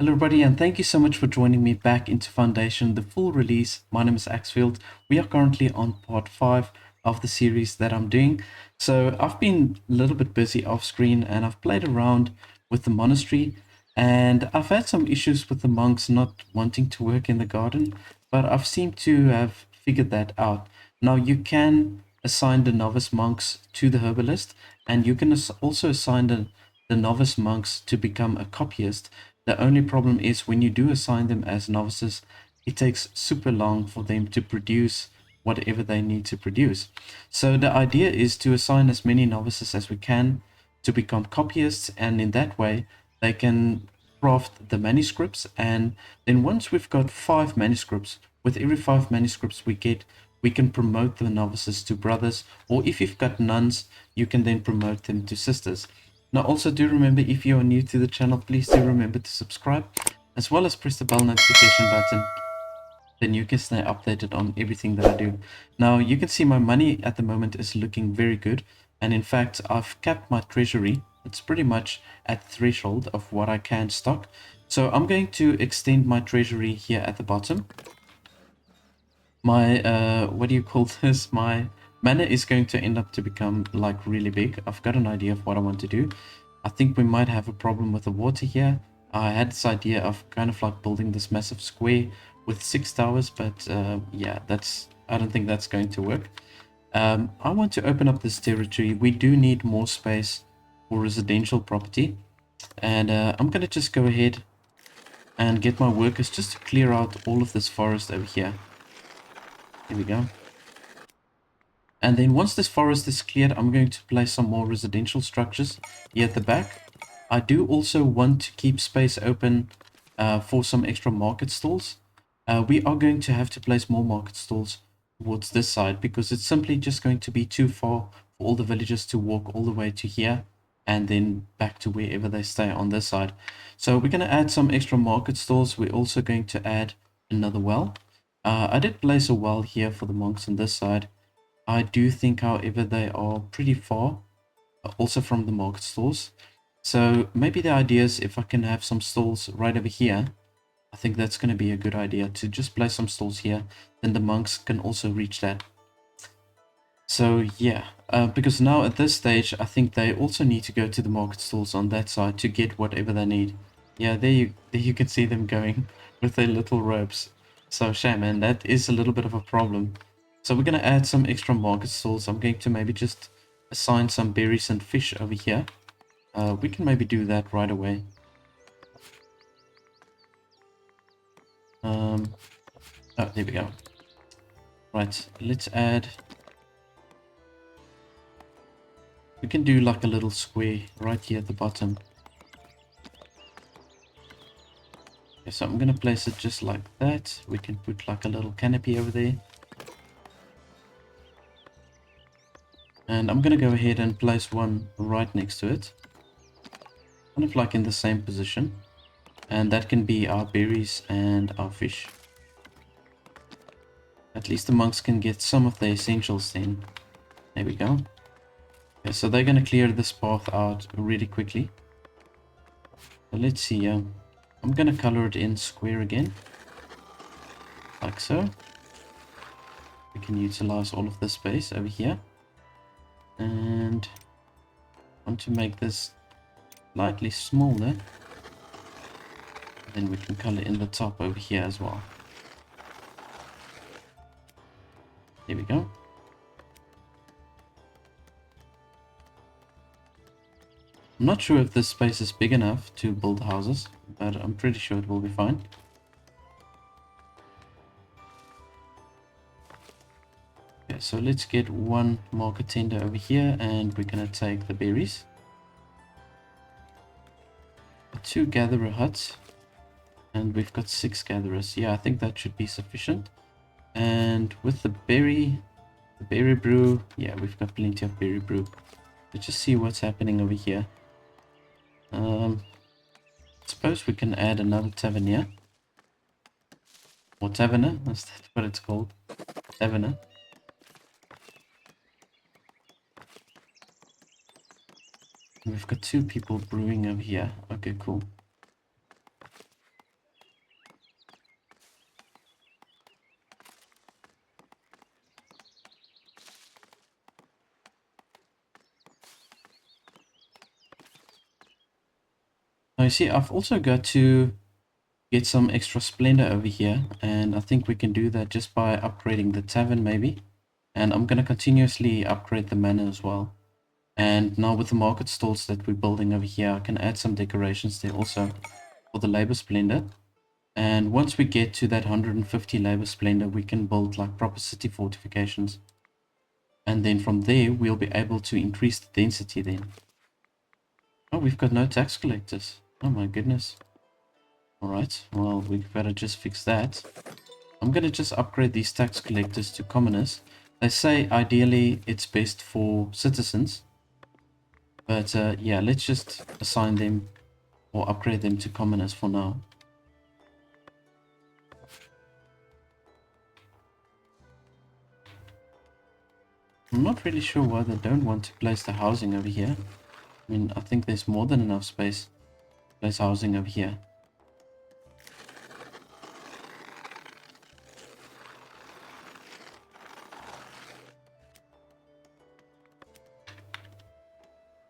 Hello everybody, and thank you so much for joining me back into Foundation, the full release. My name is Axfield. We are currently on part 5 of the series that I'm doing. So I've been a little bit busy off screen and I've played around with the monastery, and I've had some issues with the monks not wanting to work in the garden, but I've seemed to have figured that out. Now you can assign the novice monks to the herbalist, and you can also assign the novice monks to become a copyist. The only problem is when you do assign them as novices, it takes super long for them to produce whatever they need to produce. So the idea is to assign as many novices as we can to become copyists, and in that way they can craft the manuscripts. And then once we've got 5 manuscripts, with every 5 manuscripts we get, we can promote the novices to brothers, or if you've got nuns, you can then promote them to sisters. Now also do remember, if you are new to the channel, please do remember to subscribe, as well as press the bell notification button. Then you can stay updated on everything that I do. Now you can see my money at the moment is looking very good. And in fact, I've capped my treasury. It's pretty much at threshold of what I can stock. So I'm going to extend my treasury here at the bottom. My, what do you call this? My mana is going to end up to become like really big. I've got an idea of what I want to do. I think we might have a problem with the water here. I had this idea of kind of like building this massive square with 6 towers, but yeah, I don't think that's going to work. I want to open up this territory. We do need more space for residential property, and I'm going to just go ahead and get my workers just to clear out all of this forest over here. Here we go. And then once this forest is cleared, I'm going to place some more residential structures here at the back. I do also want to keep space open for some extra market stalls. We are going to have to place more market stalls towards this side, because it's simply just going to be too far for all the villagers to walk all the way to here and then back to wherever they stay on this side. So we're going to add some extra market stalls. We're also going to add another well. I did place a well here for the monks on this side. I do think, however, they are pretty far, also from the market stalls. So maybe the idea is, if I can have some stalls right over here, I think that's going to be a good idea to just place some stalls here. Then the monks can also reach that. So yeah, because now at this stage, I think they also need to go to the market stalls on that side to get whatever they need. Yeah, there you can see them going with their little ropes. So shame, man, that is a little bit of a problem. So we're going to add some extra market stalls. I'm going to maybe just assign some berries and fish over here. We can maybe do that right away. Oh, there we go. Right, let's add... We can do like a little square right here at the bottom. Okay, so I'm going to place it just like that. We can put like a little canopy over there. And I'm going to go ahead and place one right next to it. Kind of like in the same position. And that can be our berries and our fish. At least the monks can get some of the essentials then. There we go. Okay, so they're going to clear this path out really quickly. So let's see. I'm going to color it in square again. Like so. We can utilize all of this space over here. And I want to make this slightly smaller. Then we can color in the top over here as well. There we go. I'm not sure if this space is big enough to build houses, but I'm pretty sure it will be fine. Okay, so let's get one market tender over here, and we're gonna take the berries. 2 gatherer huts, and we've got 6 gatherers. Yeah, I think that should be sufficient. And with the berry brew, yeah, we've got plenty of berry brew. Let's just see what's happening over here. I suppose we can add another tavernier. Or taverner, that's what it's called. Taverner. We've got 2 people brewing over here. Okay, cool. see, I've also got to get some extra splendor over here, and I think we can do that just by upgrading the tavern maybe. And I'm going to continuously upgrade the manor as well. And now with the market stalls that we're building over here, I can add some decorations there also for the labor splendor. And once we get to that 150 labor splendor, we can build like proper city fortifications. And then from there, we'll be able to increase the density then. Oh, we've got no tax collectors. Oh my goodness. Alright, well, we better just fix that. I'm going to just upgrade these tax collectors to commoners. They say ideally it's best for citizens. But yeah, let's just assign them or upgrade them to commoners for now. I'm not really sure why they don't want to place the housing over here. I mean, I think there's more than enough space to place housing over here.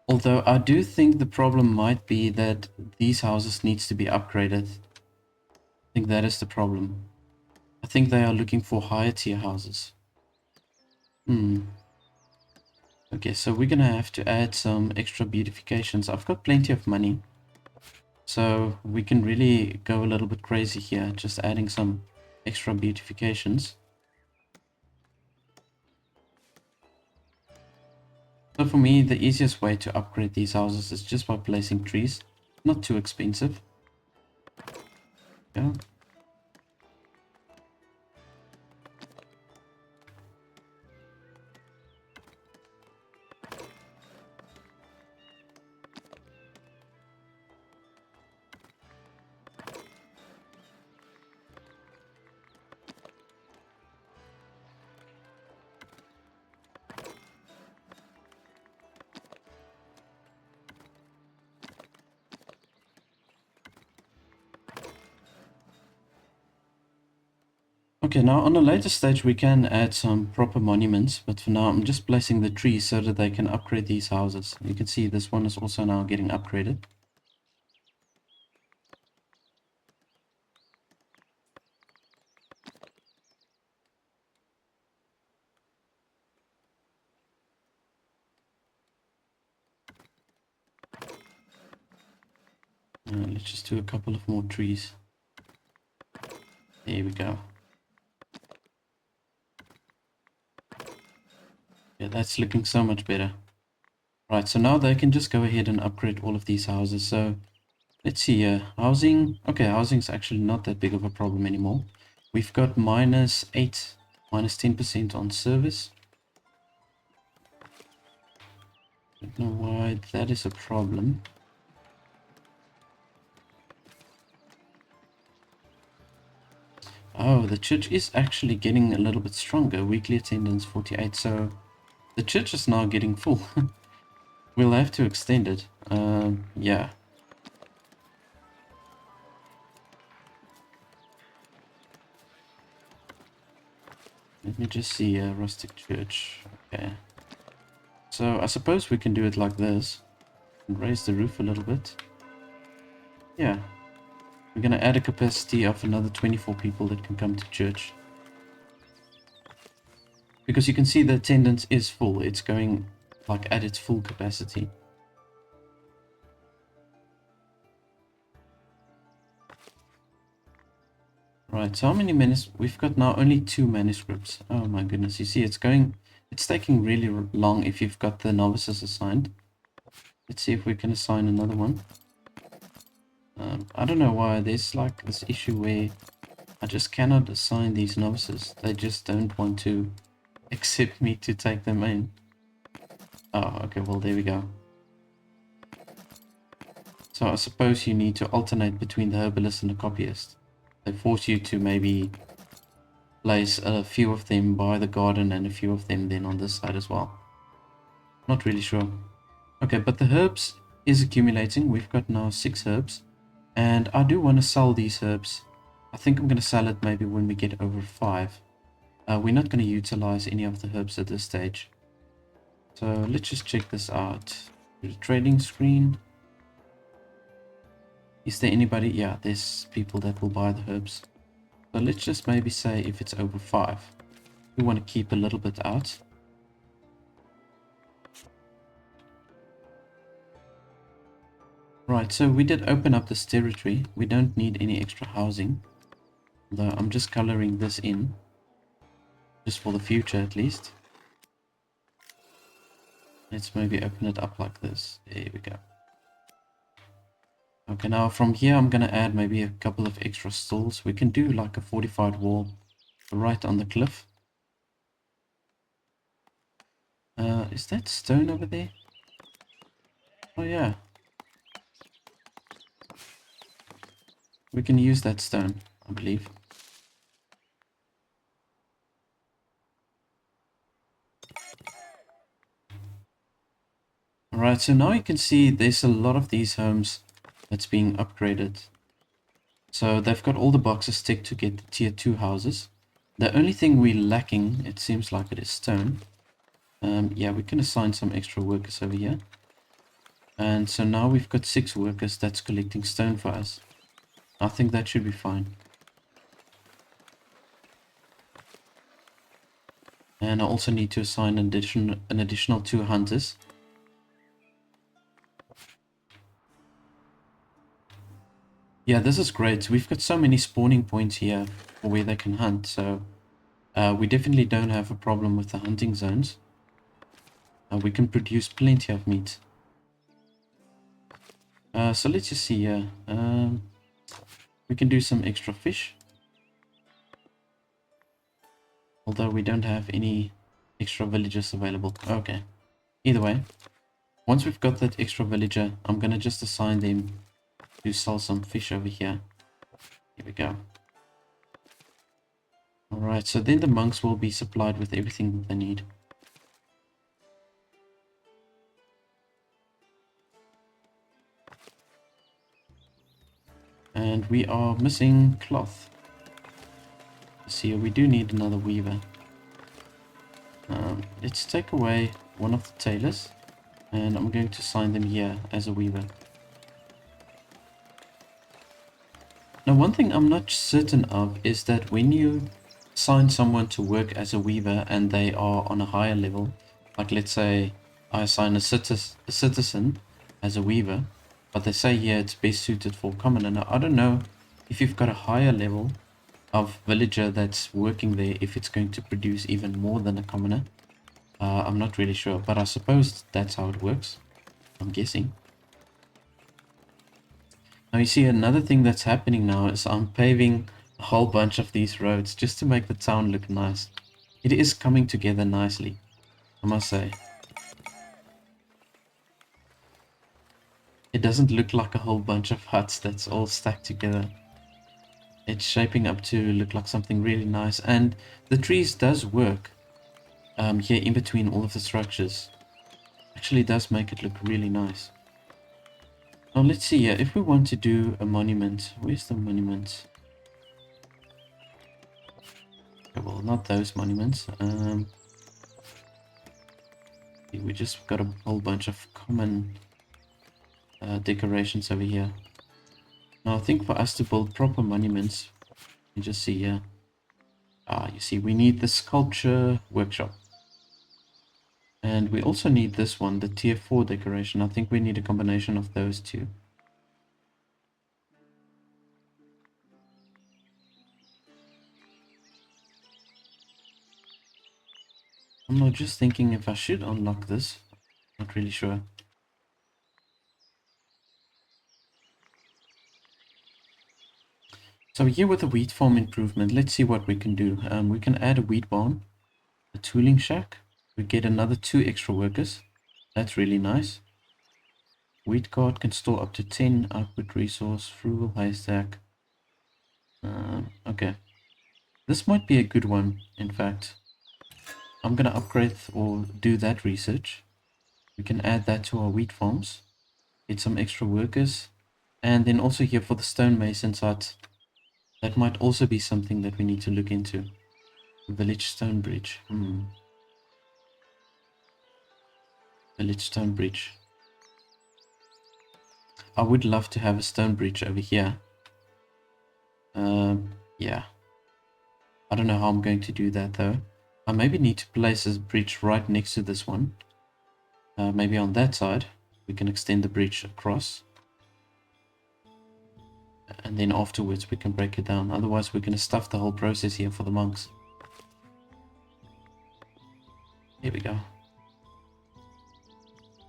Although I do think the problem might be that these houses needs to be upgraded. I think that is the problem. I think they are looking for higher tier houses. Okay, so we're gonna have to add some extra beautifications. I've got plenty of money, so we can really go a little bit crazy here, just adding some extra beautifications. So for me, the easiest way to upgrade these houses is just by placing trees. Not too expensive. Yeah. Okay, now on a later stage we can add some proper monuments, but for now I'm just placing the trees so that they can upgrade these houses. You can see this one is also now getting upgraded. Let's just do a couple of more trees. There we go. Yeah, that's looking so much better. Right, so now they can just go ahead and upgrade all of these houses. So let's see here. Housing. Okay, housing's actually not that big of a problem anymore. We've got -8, -10% on service. Don't know why that is a problem. Oh, the church is actually getting a little bit stronger. Weekly attendance 48. So the church is now getting full. We'll have to extend it. Yeah. Let me just see a rustic church. Okay. So I suppose we can do it like this. And raise the roof a little bit. Yeah. We're going to add a capacity of another 24 people that can come to church. Because you can see the attendance is full. It's going like at its full capacity. Right, so how many manuscripts? We've got now only 2 manuscripts. Oh my goodness, you see it's taking really long if you've got the novices assigned. Let's see if we can assign another one. I don't know why there's like this issue where I just cannot assign these novices. They just don't want to accept me to take them in. Oh, okay, well there we go. So I suppose you need to alternate between the herbalist and the copyist. They force you to maybe place a few of them by the garden and a few of them then on this side as well. Not really sure. Okay, but the herbs is accumulating. We've got now 6 herbs. And I do want to sell these herbs. I think I'm going to sell it maybe when we get over 5. We're not going to utilize any of the herbs at this stage. So let's just check this out. The trading screen. Is there anybody? Yeah, there's people that will buy the herbs. So let's just maybe say if it's over 5. We want to keep a little bit out. Right, so we did open up this territory. We don't need any extra housing. Though I'm just coloring this in. Just for the future at least. Let's maybe open it up like this. There we go. Okay, now from here I'm going to add maybe a couple of extra stalls. We can do like a fortified wall right on the cliff. Is that stone over there? Oh yeah. We can use that stone, I believe. Alright, so now you can see there's a lot of these homes that's being upgraded. So they've got all the boxes ticked to get the tier 2 houses. The only thing we're lacking, it seems like it is stone. Yeah, we can assign some extra workers over here. And so now we've got 6 workers that's collecting stone for us. I think that should be fine. And I also need to assign an additional 2 hunters. Yeah, this is great. We've got so many spawning points here for where they can hunt. So we definitely don't have a problem with the hunting zones. We can produce plenty of meat. So let's just see here. We can do some extra fish. Although we don't have any extra villagers available. Okay. Either way, once we've got that extra villager, I'm going to just assign them to sell some fish over here. Here we go. Alright, so then the monks will be supplied with everything that they need. And we are missing cloth. See, we do need another weaver. Let's take away one of the tailors. And I'm going to assign them here as a weaver. Now, one thing I'm not certain of is that when you assign someone to work as a weaver and they are on a higher level, like let's say I assign a citizen as a weaver, but they say here it's best suited for commoner. Now, I don't know if you've got a higher level of villager that's working there, if it's going to produce even more than a commoner. I'm not really sure, but I suppose that's how it works. I'm guessing. Now you see, another thing that's happening now is I'm paving a whole bunch of these roads just to make the town look nice. It is coming together nicely, I must say. It doesn't look like a whole bunch of huts that's all stacked together. It's shaping up to look like something really nice, and the trees does work here in between all of the structures. Actually does make it look really nice. Now let's see here, if we want to do a monument, where's the monument? Okay, well, not those monuments. We just got a whole bunch of common decorations over here. Now I think for us to build proper monuments, you just see here. You see, we need the sculpture workshop. And we also need this one, the tier 4 decoration. I think we need a combination of those two. I'm not just thinking if I should unlock this. Not really sure. So here with the wheat farm improvement, let's see what we can do. We can add a wheat barn, a tooling shack. We get another 2 extra workers. That's really nice. Wheat cart can store up to 10 output resource, frugal haystack. Okay. This might be a good one, in fact. I'm going to upgrade or do that research. We can add that to our wheat farms. Get some extra workers. And then also here for the stonemasons hut. That might also be something that we need to look into. Village stone bridge. Village stone bridge. I would love to have a stone bridge over here. Yeah. I don't know how I'm going to do that though. I maybe need to place a bridge right next to this one. Maybe on that side. We can extend the bridge across. And then afterwards we can break it down. Otherwise we're going to stuff the whole process here for the monks. Here we go.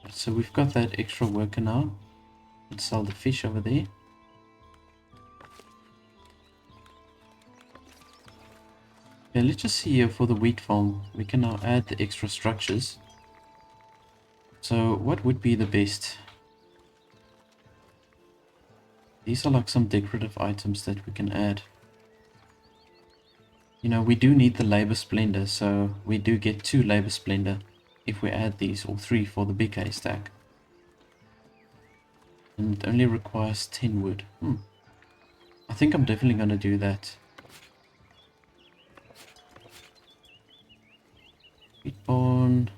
So we've got that extra worker now. Let's sell the fish over there. Okay, let's just see here for the wheat farm. We can now add the extra structures. So what would be the best? These are like some decorative items that we can add. You know, we do need the labor splendor, so we do get 2 labor splendor if we add these, or 3 for the big haystack. And it only requires 10 wood. I think I'm definitely going to do that. Wheat barn.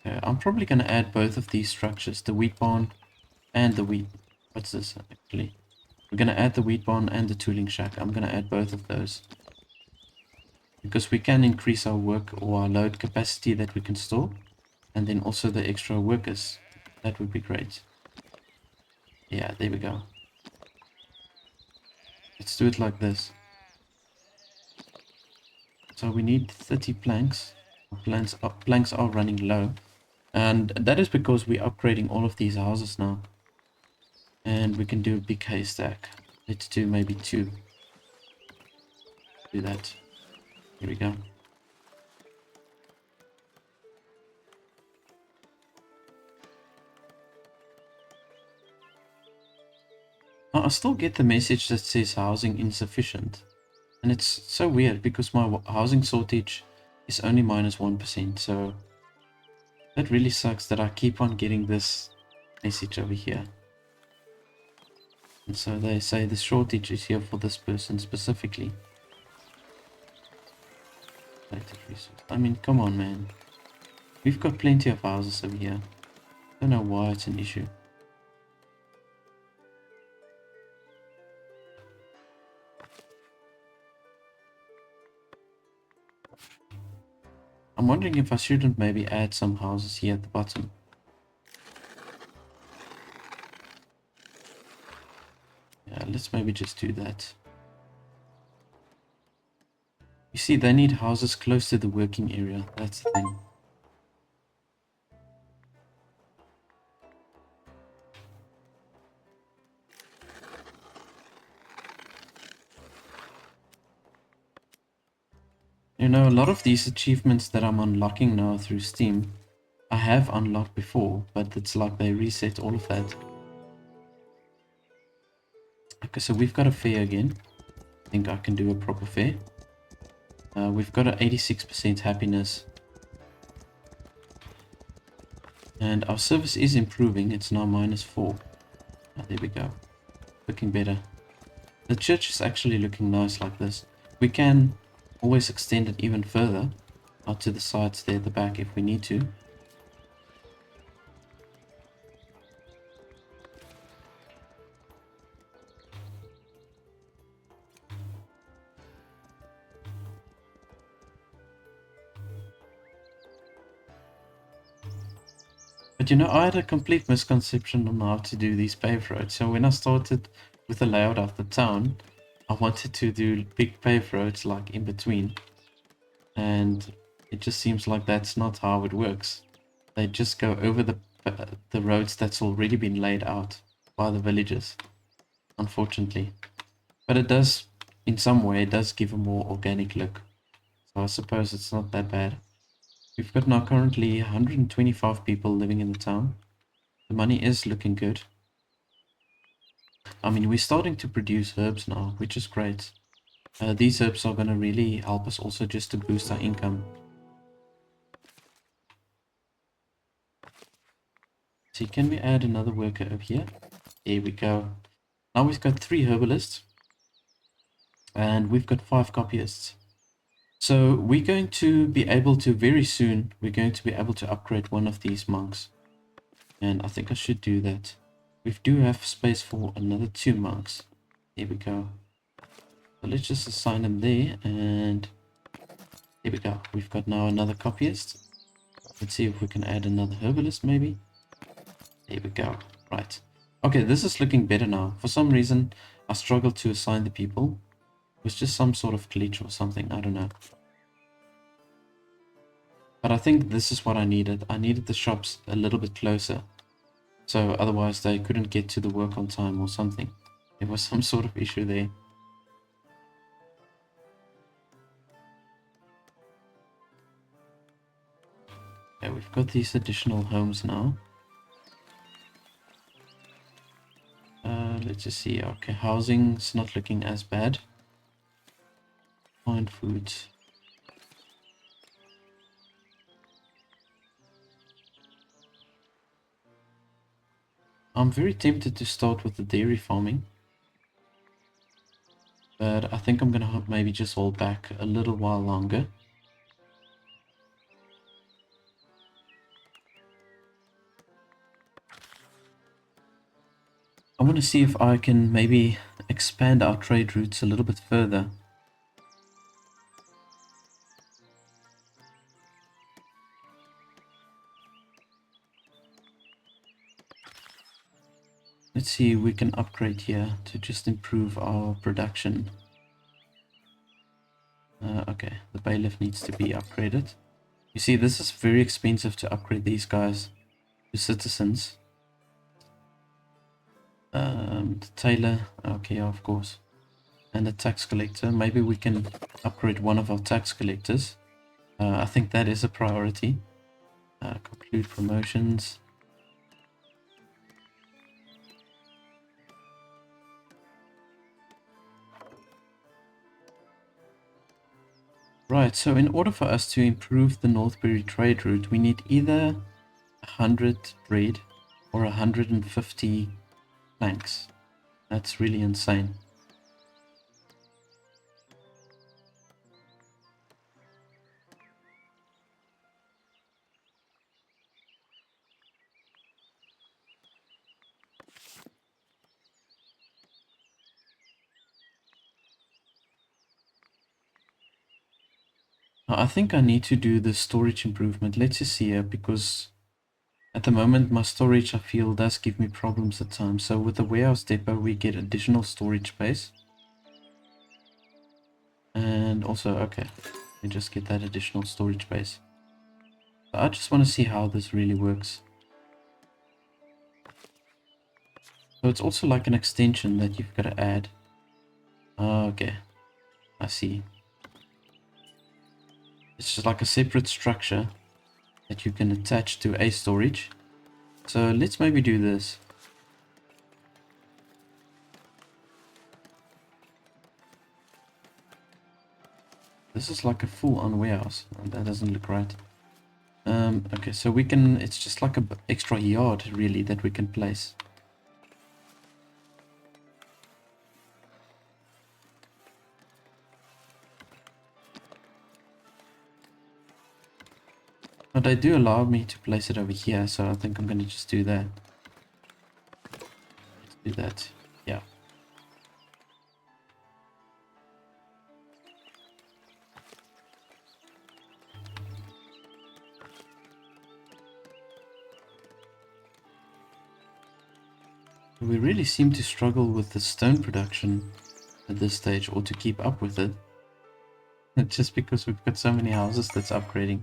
Okay, I'm probably going to add both of these structures, the wheat barn and the wheat. What's this actually? We're going to add the wheat barn and the tooling shack. I'm going to add both of those. Because we can increase our work or our load capacity that we can store. And then also the extra workers. That would be great. Yeah, there we go. Let's do it like this. So we need 30 planks. Planks are running low. And that is because we're upgrading all of these houses now. And we can do a big haystack. Let's do maybe 2. Do that. Here we go. Now, I still get the message that says housing insufficient. And it's so weird because my housing shortage is only -1%. So that really sucks that I keep on getting this message over here. And so they say the shortage is here for this person specifically. I mean, come on, man. We've got plenty of houses over here. Don't know why it's an issue. I'm wondering if I shouldn't maybe add some houses here at the bottom. Yeah, let's maybe just do that. You see, they need houses close to the working area. That's the thing. You know, a lot of these achievements that I'm unlocking now through Steam, I have unlocked before, but it's like they reset all of that. Okay, so we've got a fair again. I think I can do a proper fair. We've got an 86% happiness. And our service is improving. It's now -4. Oh, there we go. Looking better. The church is actually looking nice like this. We can always extend it even further out to the sides there at the back if we need to. But you know, I had a complete misconception on how to do these paved roads. So when I started with the layout of the town, I wanted to do big paved roads like in between. And it just seems like that's not how it works. They just go over the roads that's already been laid out by the villagers, unfortunately. But it does, in some way, it does give a more organic look. So I suppose it's not that bad. We've got now currently 125 people living in the town. The money is looking good. I mean, we're starting to produce herbs now, which is great. These herbs are going to really help us also just to boost our income. See, can we add another worker over here? There we go. Now we've got 3 herbalists. And we've got 5 copyists. So we're going to be able to, very soon, we're going to be able to upgrade one of these monks. And I think I should do that. We do have space for another 2 monks. Here we go. So let's just assign them there, and here we go. We've got now another copyist. Let's see if we can add another herbalist maybe. There we go. Right. Okay, this is looking better now. For some reason, I struggled to assign the people. It was just some sort of glitch or something. I don't know. But I think this is what I needed. I needed the shops a little bit closer. So otherwise they couldn't get to the work on time or something. There was some sort of issue there. Okay, we've got these additional homes now. Let's just see. Okay, housing's not looking as bad. Find food. I'm very tempted to start with the dairy farming. But I think I'm gonna maybe just hold back a little while longer. I want to see if I can maybe expand our trade routes a little bit further. Let's see if we can upgrade here to just improve our production. Okay, the bailiff needs to be upgraded. You see, this is very expensive to upgrade these guys to citizens. The tailor, okay, of course. And the tax collector, maybe we can upgrade one of our tax collectors. I think that is a priority. Conclude promotions. Right, so in order for us to improve the Northbury trade route, we need either 100 bread or 150 planks. That's really insane. I think I need to do the storage improvement. Let's just see here, because at the moment my storage, I feel, does give me problems at times. So with the warehouse depot we get additional storage space. And also, okay, we just get that additional storage space. So I just want to see how this really works. So it's also like an extension that you've got to add. Okay, I see. It's just like a separate structure that you can attach to a storage. So let's maybe do this. This is like a full-on warehouse. That doesn't look right. Okay, so we can, it's just like a extra yard really that we can place. But they do allow me to place it over here, so I think I'm going to just do that. Let's do that. Yeah. We really seem to struggle with the stone production at this stage, or to keep up with it. Just because we've got so many houses that's upgrading.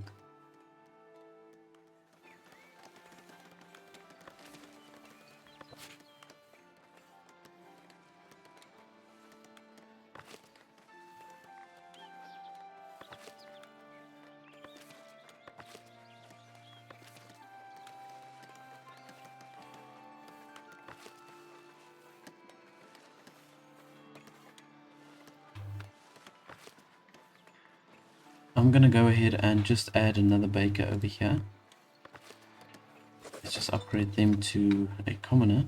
I'm gonna go ahead and just add another baker over here. Let's just upgrade them to a commoner.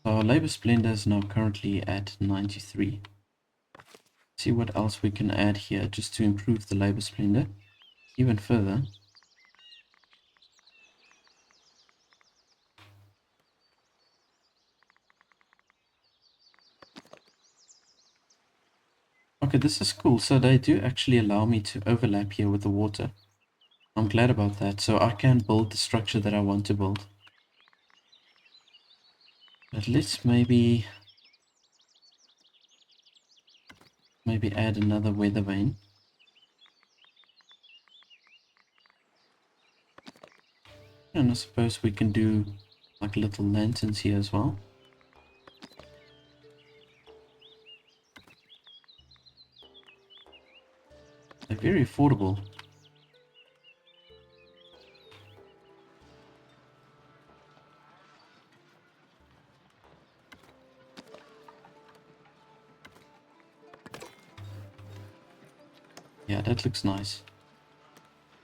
So our labor splendor is now currently at 93. See what else we can add here just to improve the labor splendor even further. Okay, this is cool. So they do actually allow me to overlap here with the water. I'm glad about that. So I can build the structure that I want to build. But let's maybe add another weather vane. And I suppose we can do like little lanterns here as well. They're very affordable. Yeah, that looks nice.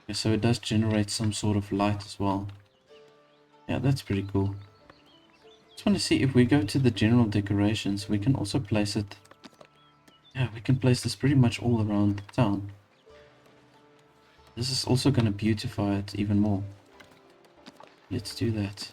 Okay, so it does generate some sort of light as well. Yeah, that's pretty cool. Just want to see if we go to the general decorations, we can also place it. Yeah, we can place this pretty much all around the town. This is also going to beautify it even more. Let's do that.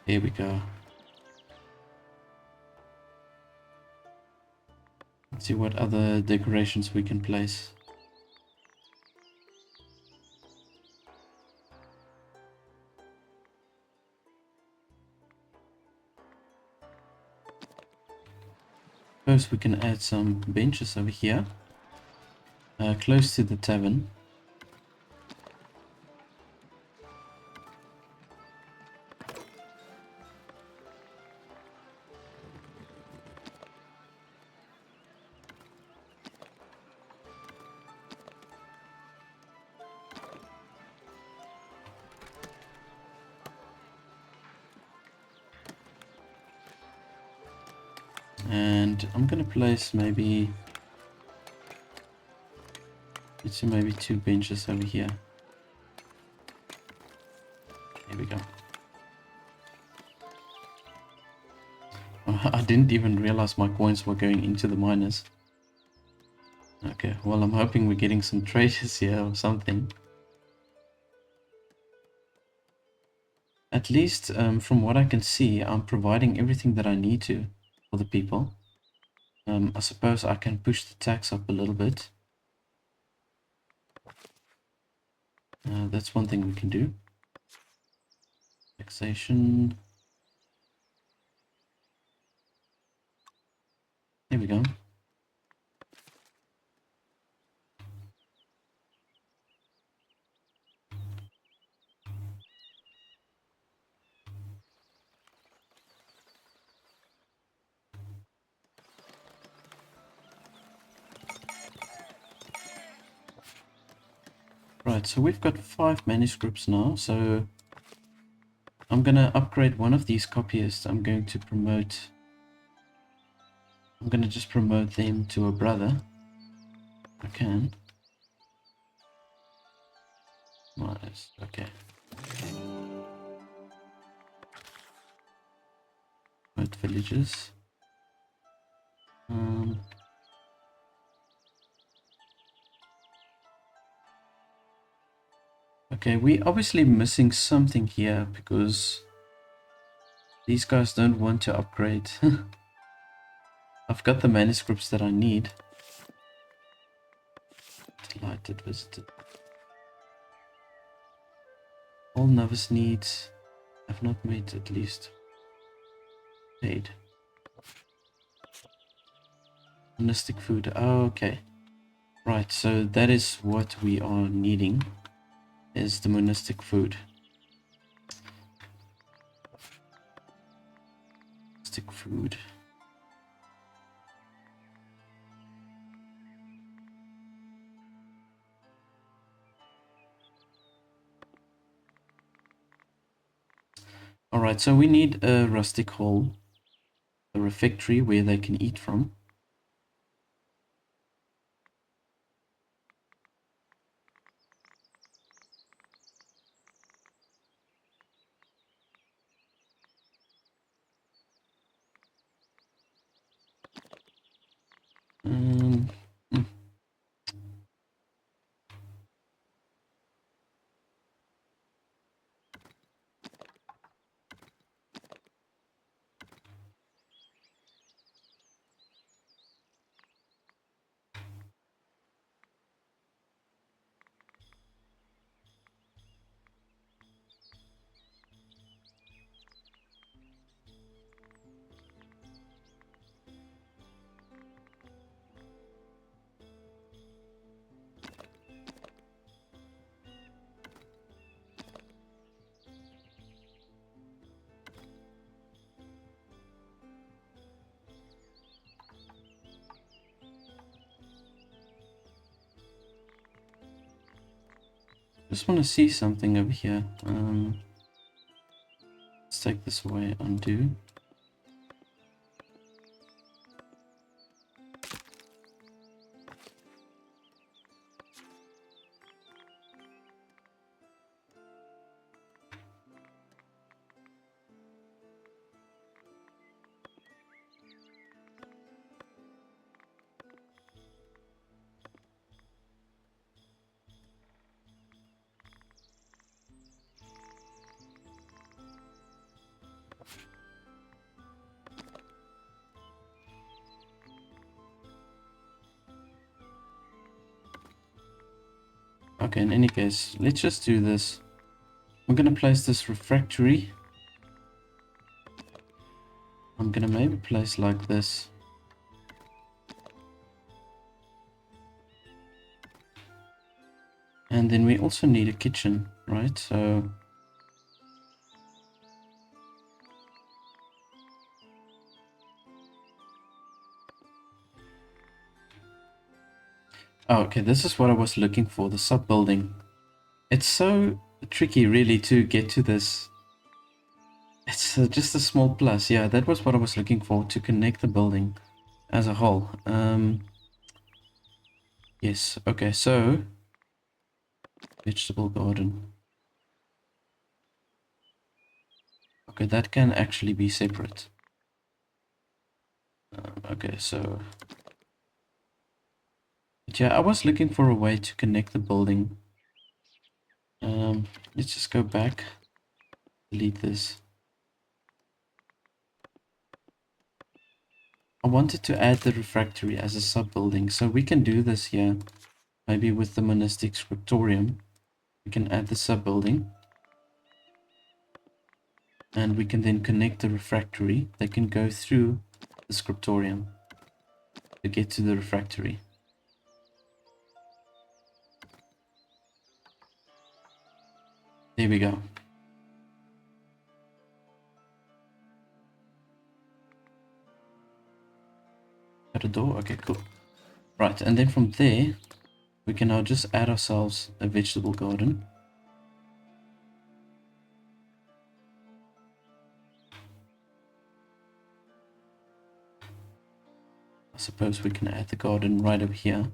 Here we go. Let's see what other decorations we can place. First we can add some benches over here. Close to the tavern. And I'm gonna place maybe, let's see, maybe 2 benches over here. Here we go. I didn't even realize my coins were going into the miners. Okay, well, I'm hoping we're getting some traders here or something. At least from what I can see, I'm providing everything that I need to for the people. I suppose I can push the tax up a little bit. That's one thing we can do. Taxation. There we go. Right, so we've got 5 manuscripts now, so I'm gonna upgrade one of these copyists. I'm going to just promote them to a brother. I can. Nice, okay. Promote villages. Okay, we're obviously missing something here because these guys don't want to upgrade. I've got the manuscripts that I need. Delighted visitor. All novice needs have not made at least paid. Monastic food. Oh, okay. Right, so that is what we are needing, is the monastic food. Monastic food. Alright, so we need a rustic hall, a refectory where they can eat from. Hmm. Just want to see something over here. Let's take this away, undo. Okay, in any case, let's just do this. I'm gonna place this refractory. I'm gonna maybe place like this. And then we also need a kitchen, right? So oh, okay, this is what I was looking for, the sub building. It's so tricky really to get to this. It's just a small plus. Yeah, that was what I was looking for, to connect the building as a whole. Yes, okay, so vegetable garden. Okay, that can actually be separate. Okay, so but yeah, I was looking for a way to connect the building. Let's just go back, delete this. I wanted to add the refractory as a sub-building, so we can do this here. Maybe with the monastic scriptorium, we can add the sub-building. And we can then connect the refractory. They can go through the scriptorium to get to the refractory. There we go. Got a door? Okay, cool. Right, and then from there, we can now just add ourselves a vegetable garden. I suppose we can add the garden right over here.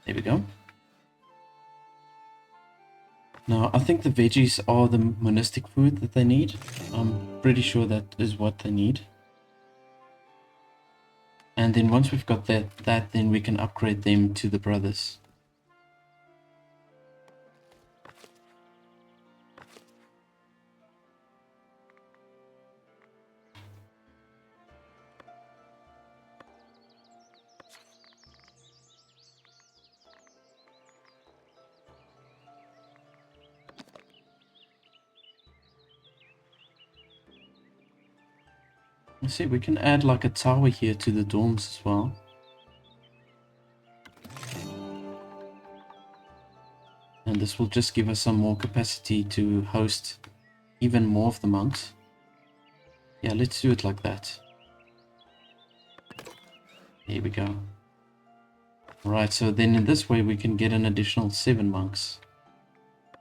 There we go. Now, I think the veggies are the monastic food that they need. I'm pretty sure that is what they need. And then once we've got that then we can upgrade them to the brothers. Let's see, we can add like a tower here to the dorms as well. And this will just give us some more capacity to host even more of the monks. Yeah, let's do it like that. Here we go. Right, so then in this way we can get an additional 7 monks.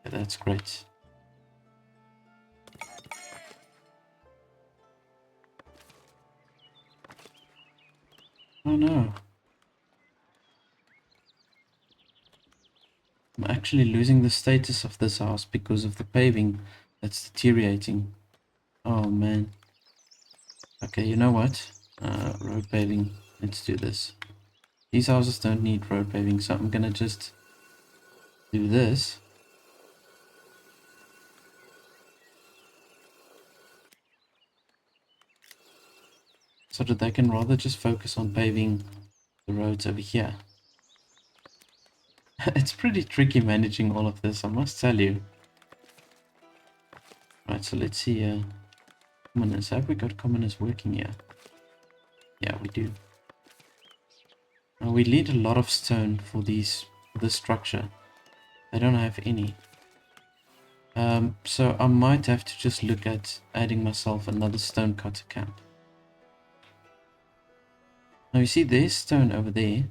Yeah, that's great. Oh no. I'm actually losing the status of this house because of the paving that's deteriorating. Oh man. Okay, you know what? Road paving. Let's do this. These houses don't need road paving, so I'm gonna just do this. So that they can rather just focus on paving the roads over here. It's pretty tricky managing all of this, I must tell you. Right, so let's see, commoners. Have we got commoners working here? Yeah, we do. Now we need a lot of stone for this structure. I don't have any. So I might have to just look at adding myself another stone cutter camp. Now you see there's stone over there.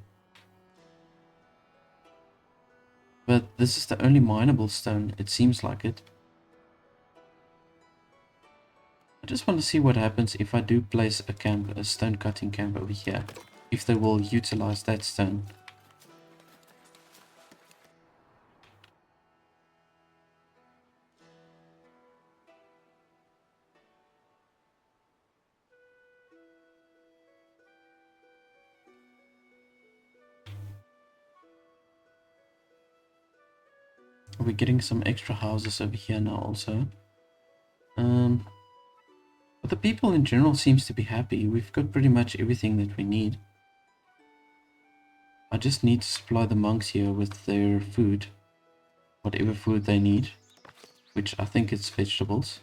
But this is the only mineable stone, it seems like it. I just want to see what happens if I do place a camp, a stone cutting camp over here. If they will utilize that stone. We're getting some extra houses over here now also. But the people in general seems to be happy. We've got pretty much everything that we need. I just need to supply the monks here with their food. Whatever food they need. Which I think it's vegetables.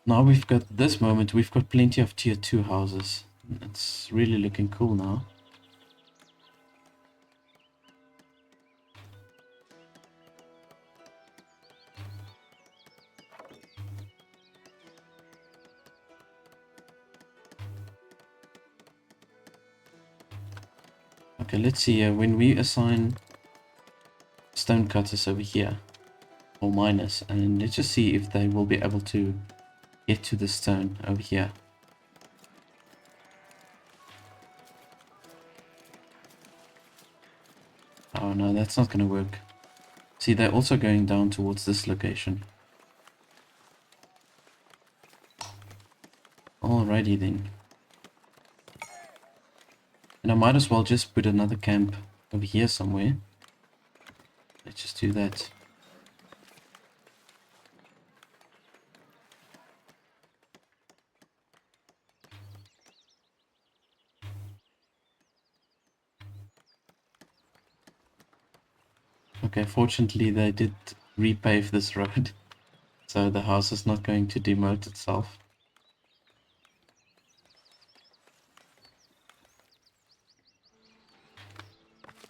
Now we've got this moment, we've got plenty of tier 2 houses. It's really looking cool now. Okay, let's see, when we assign stone cutters over here, or miners, and let's just see if they will be able to get to the stone over here. Oh no, that's not going to work. See, they're also going down towards this location. Alrighty then. And I might as well just put another camp over here somewhere. Let's just do that. Okay, fortunately they did repave this road. So the house is not going to demote itself.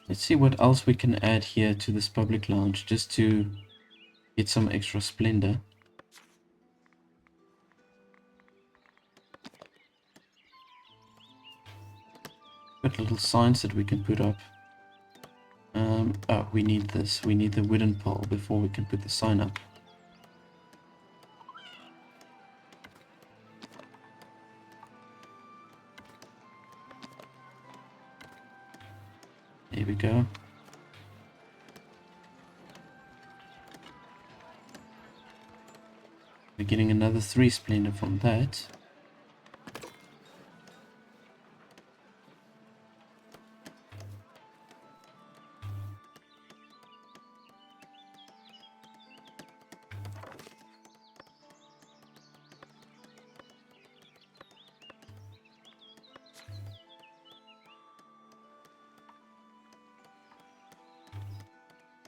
Let's see what else we can add here to this public lounge just to get some extra splendor. Got little signs that we can put up. Oh, we need this. We need the wooden pole before we can put the sign up. There we go. We're getting another 3 splendor from that.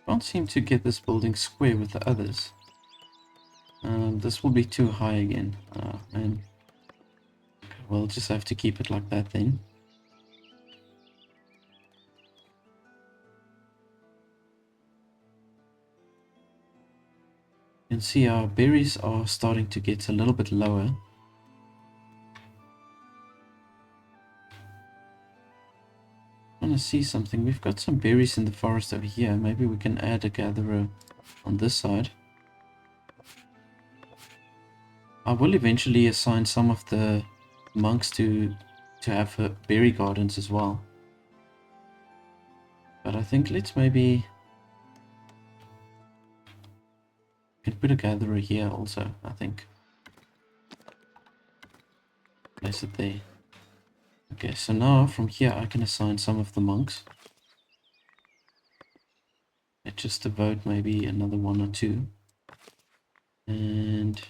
Can't seem to get this building square with the others. This will be too high again. Man. We'll just have to keep it like that then. You can see our berries are starting to get a little bit lower. I want to see something. We've got some berries in the forest over here. Maybe we can add a gatherer on this side. I will eventually assign some of the monks to have berry gardens as well. But I think let's maybe... can put a gatherer here also, I think. Place it there. Okay, so now from here I can assign some of the monks. Let's just devote maybe another 1 or 2. And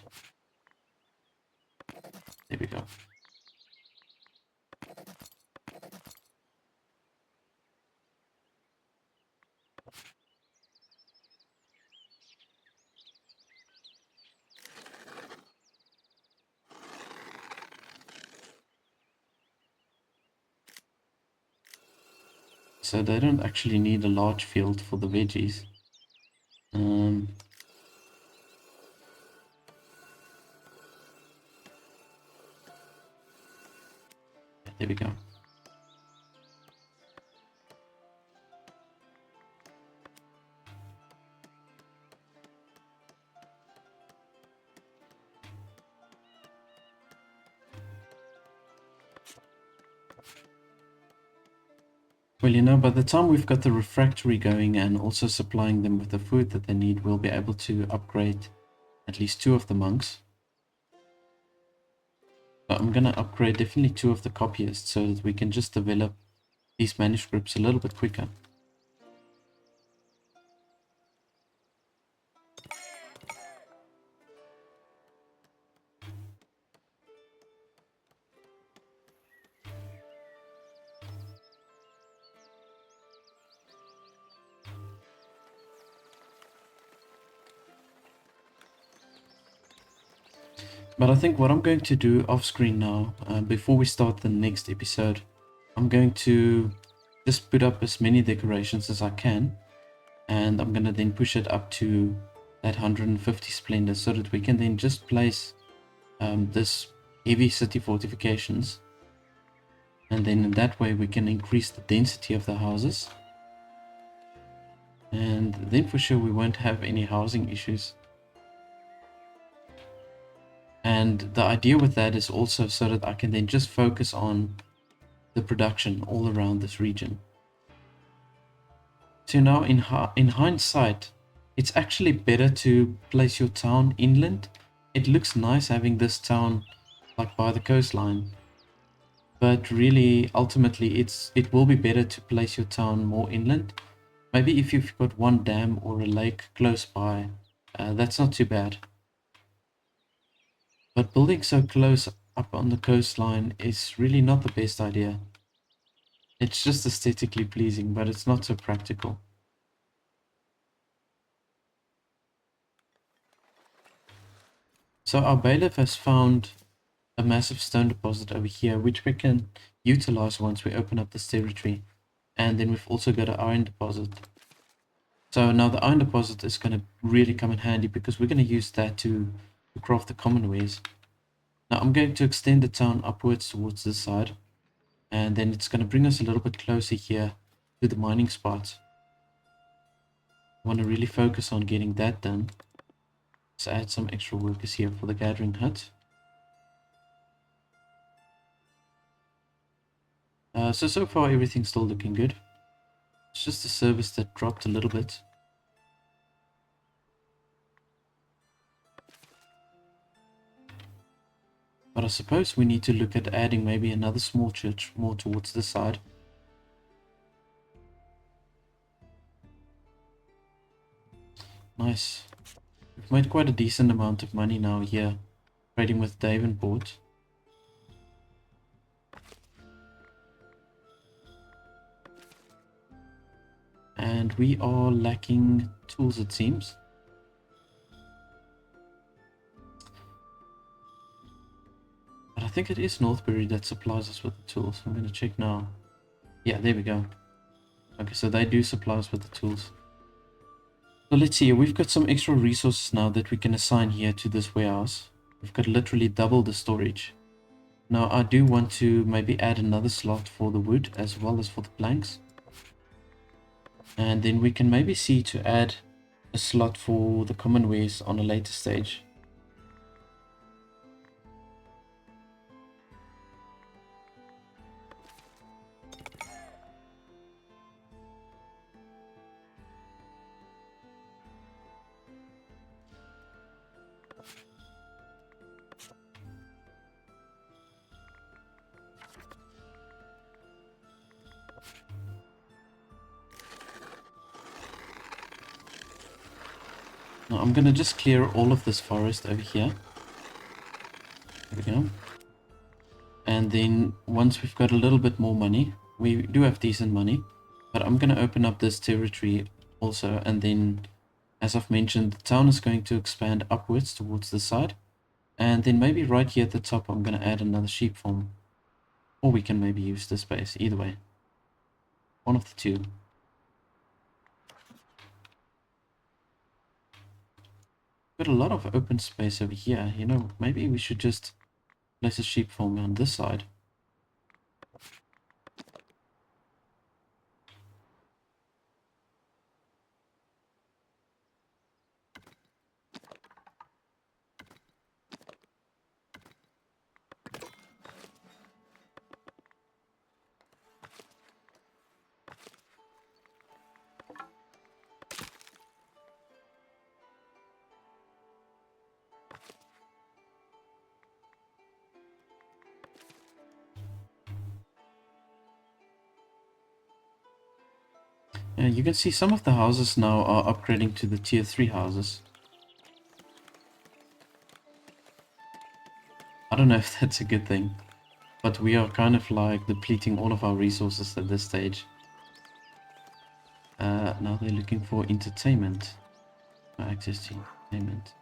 there we go. So they don't actually need a large field for the veggies. There we go. Well, you know, by the time we've got the refractory going and also supplying them with the food that they need, we'll be able to upgrade at least 2 of the monks. So I'm going to upgrade definitely 2 of the copyists so that we can just develop these manuscripts a little bit quicker. But I think what I'm going to do off screen now, before we start the next episode, I'm going to just put up as many decorations as I can, and I'm going to then push it up to that 150 splendor so that we can then just place this heavy city fortifications, and then in that way we can increase the density of the houses, and then for sure we won't have any housing issues. And the idea with that is also so that I can then just focus on the production all around this region. So now in hindsight, it's actually better to place your town inland. It looks nice having this town like by the coastline. But really, ultimately, it will be better to place your town more inland. Maybe if you've got one dam or a lake close by, that's not too bad. But building so close up on the coastline is really not the best idea. It's just aesthetically pleasing, but it's not so practical. So our bailiff has found a massive stone deposit over here, which we can utilize once we open up this territory. And then we've also got an iron deposit. So now the iron deposit is going to really come in handy because we're going to use that to craft the common wares. Now I'm going to extend the town upwards towards this side, and then it's going to bring us a little bit closer here to the mining spots. I want to really focus on getting that done. Let's add some extra workers here for the gathering hut. So far everything's still looking good. It's just the service that dropped a little bit. But I suppose we need to look at adding maybe another small church more towards this side. Nice. We've made quite a decent amount of money now here, trading with Davenport. And we are lacking tools, it seems. But I think it is Northbury that supplies us with the tools. I'm going to check now. Yeah, there we go. Okay, so they do supply us with the tools. So let's see, we've got some extra resources now that we can assign here to this warehouse. We've got literally double the storage. Now I do want to maybe add another slot for the wood as well as for the planks. And then we can maybe see to add a slot for the common wares on a later stage. Now I'm gonna just clear all of this forest over here. There we go. And then once we've got a little bit more money, we do have decent money, but I'm gonna open up this territory also, and then as I've mentioned, the town is going to expand upwards towards the side. And then maybe right here at the top, I'm gonna add another sheep farm. Or we can maybe use this space, either way. One of the two. Got a lot of open space over here. You know, maybe we should just place a sheep farm on this side. You can see some of the houses now are upgrading to the tier 3 houses. I don't know if that's a good thing, but we are kind of like depleting all of our resources at this stage. Now they're looking for entertainment. Access to entertainment.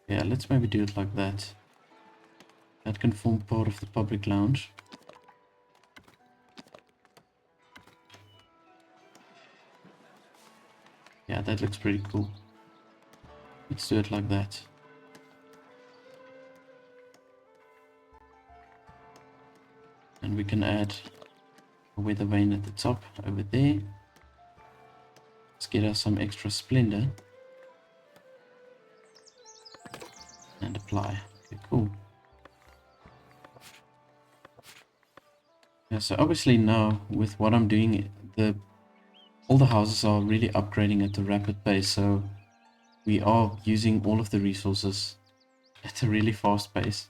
Yeah, let's maybe do it like that. That can form part of the public lounge. Yeah, that looks pretty cool. Let's do it like that. And we can add a weather vane at the top over there. Let's get us some extra splendor. And apply. Okay, cool. Yeah, so obviously now with what I'm doing, all the houses are really upgrading at a rapid pace, so we are using all of the resources at a really fast pace.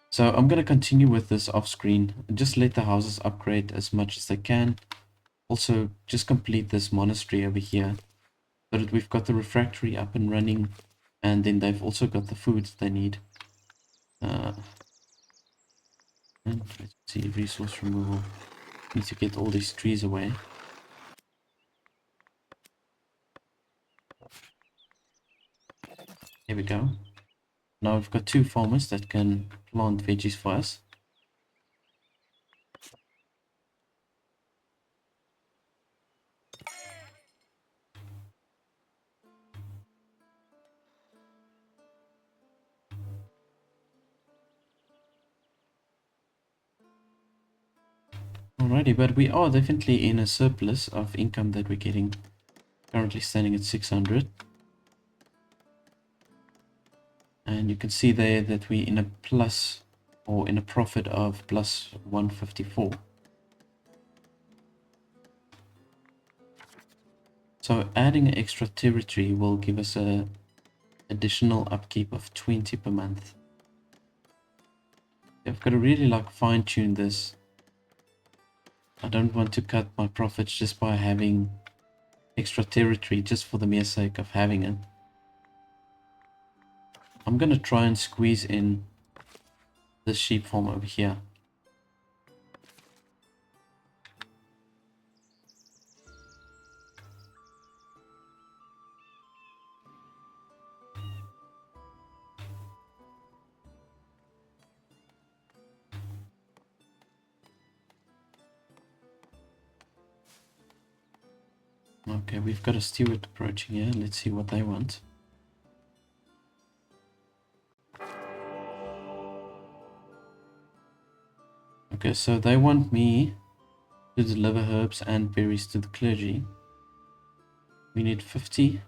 So I'm going to continue with this off screen and just let the houses upgrade as much as they can. Also just complete this monastery over here so that we've got the refractory up and running, and then they've also got the foods they need. And let's see, resource removal. Need to get all these trees away. Here we go. Now we've got 2 farmers that can plant veggies for us. Alrighty, but we are definitely in a surplus of income that we're getting. Currently standing at 600. And you can see there that we're in a plus, or in a profit of plus 154. So adding extra territory will give us a additional upkeep of 20 per month. I've got to really like fine tune this. I don't want to cut my profits just by having extra territory just for the mere sake of having it. I'm going to try and squeeze in this sheep farm over here. Okay, we've got a steward approaching here. Let's see what they want. Okay, so they want me to deliver herbs and berries to the clergy. We need 50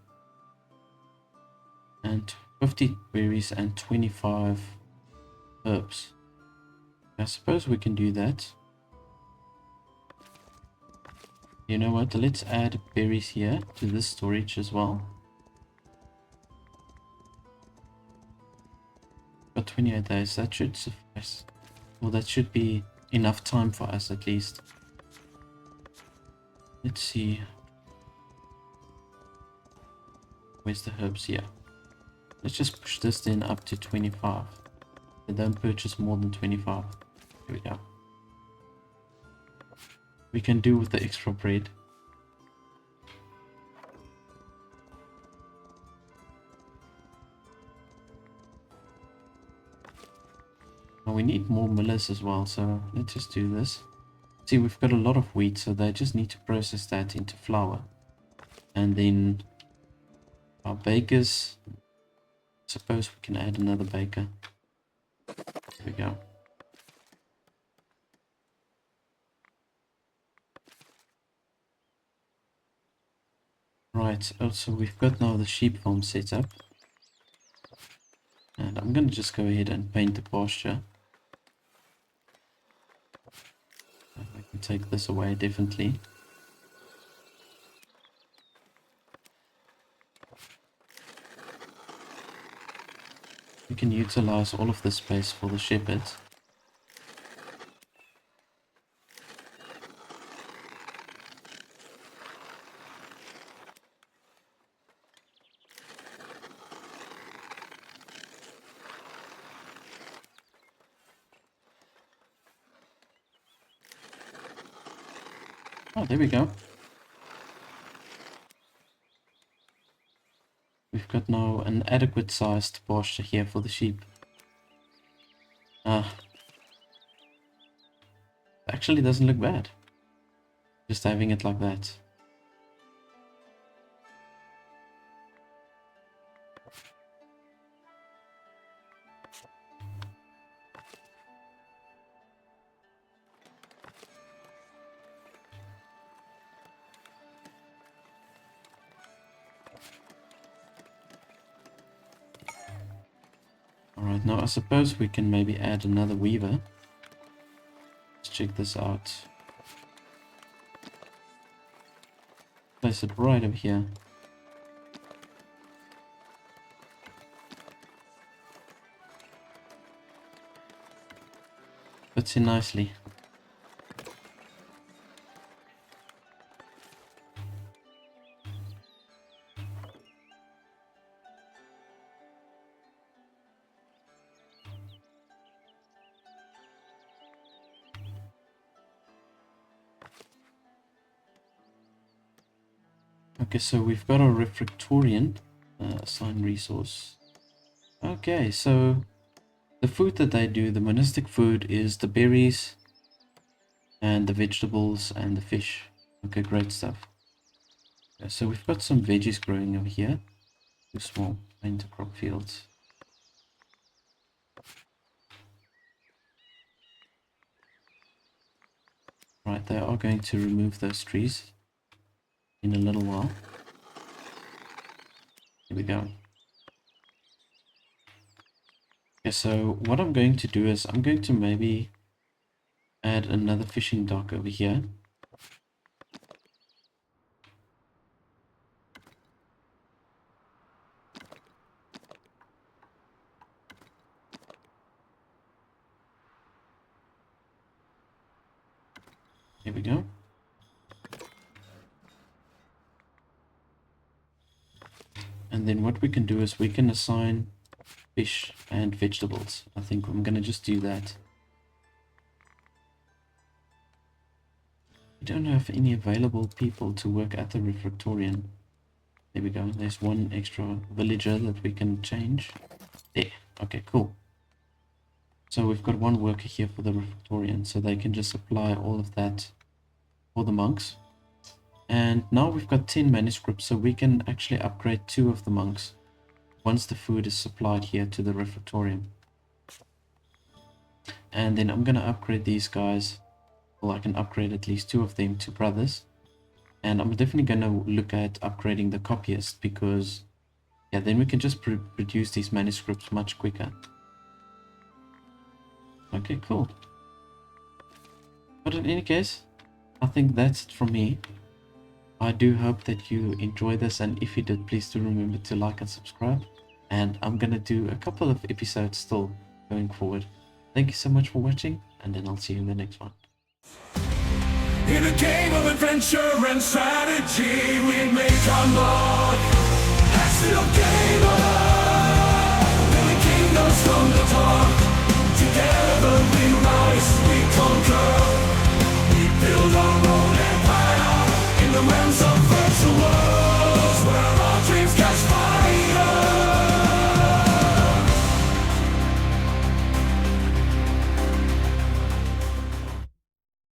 and 50 berries and 25 herbs. I suppose we can do that. You know what? Let's add berries here to this storage as well. Got 28 days. That should suffice. Well, that should be enough time for us at least. Let's see. Where's the herbs here? Let's just push this then up to 25. They don't purchase more than 25. Here we go. We can do with the extra bread. Now we need more millers as well, so let's just do this. See, we've got a lot of wheat, so they just need to process that into flour. And then our bakers, suppose we can add another baker. There we go. Right, so we've got now the sheep farm set up. And I'm going to just go ahead and paint the pasture. I can take this away, definitely. We can utilize all of this space for the shepherds. Oh, there we go. We've got now an adequate sized pasture here for the sheep. Actually doesn't look bad. Just having it like that. Alright, now I suppose we can maybe add another weaver. Let's check this out. Place it right over here. Fits in nicely. Okay, so we've got a refractorian assign resource. Okay, so the food that they do, the monastic food, is the berries and the vegetables and the fish. Okay, great stuff. Okay, so we've got some veggies growing over here. Too small, intercrop fields. Right, they are going to remove those trees in a little while. Here we go. Okay, so what I'm going to do is I'm going to maybe add another fishing dock over here. Here we go. And then what we can do is we can assign fish and vegetables. I think I'm gonna just do that. We don't have any available people to work at the refractorian. There we go. There's one extra villager that we can change. There. Okay, cool. So we've got one worker here for the refractorian, so they can just apply all of that for the monks. And now we've got 10 manuscripts, so we can actually upgrade 2 of the monks once the food is supplied here to the refractorium. And then I'm going to upgrade these guys. Well, I can upgrade at least 2 of them to brothers. And I'm definitely going to look at upgrading the copyist, because yeah, then we can just produce these manuscripts much quicker. Okay, cool. But in any case, I think that's it from me. I do hope that you enjoy this, and if you did, please do remember to like and subscribe. And I'm gonna do a couple of episodes still going forward. Thank you so much for watching, and then I'll see you in the next one. In a game of adventure and strategy, we make our mark. That's the game of life. Building kingdoms from the top. Together we rise, we conquer.